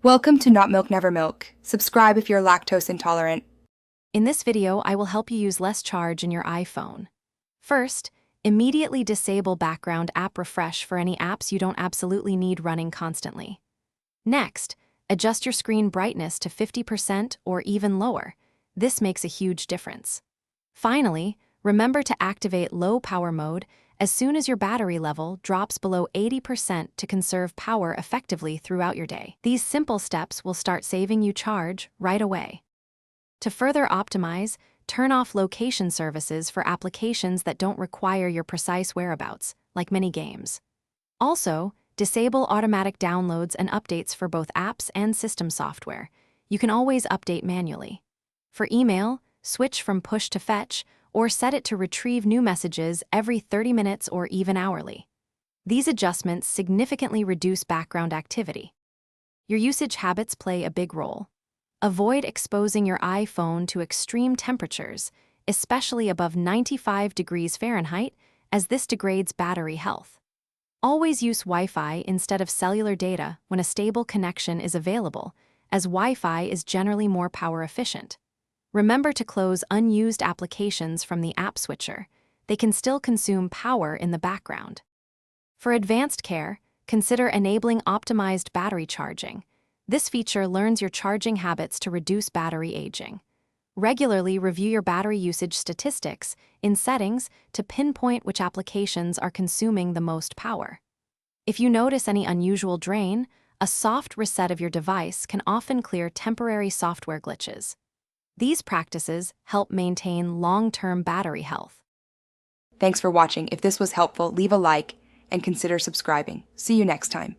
Welcome to Not Milk Never Milk. Subscribe if you're lactose intolerant. In this video, I will help you use less charge in your iPhone. First, immediately disable background app refresh for any apps you don't absolutely need running constantly. Next, adjust your screen brightness to 50% or even lower. This makes a huge difference. Finally, remember to activate low power mode as soon as your battery level drops below 80% to conserve power effectively throughout your day. These simple steps will start saving you charge right away. To further optimize, turn off location services for applications that don't require your precise whereabouts, like many games. Also, disable automatic downloads and updates for both apps and system software. You can always update manually. For email, switch from push to fetch, or set it to retrieve new messages every 30 minutes or even hourly. These adjustments significantly reduce background activity. Your usage habits play a big role. Avoid exposing your iPhone to extreme temperatures, especially above 95 degrees Fahrenheit, as this degrades battery health. Always use Wi-Fi instead of cellular data when a stable connection is available, as Wi-Fi is generally more power efficient. Remember to close unused applications from the app switcher. They can still consume power in the background. For advanced care, consider enabling optimized battery charging. This feature learns your charging habits to reduce battery aging. Regularly review your battery usage statistics in settings to pinpoint which applications are consuming the most power. If you notice any unusual drain, a soft reset of your device can often clear temporary software glitches. These practices help maintain long-term battery health. Thanks for watching. If this was helpful, leave a like and consider subscribing. See you next time.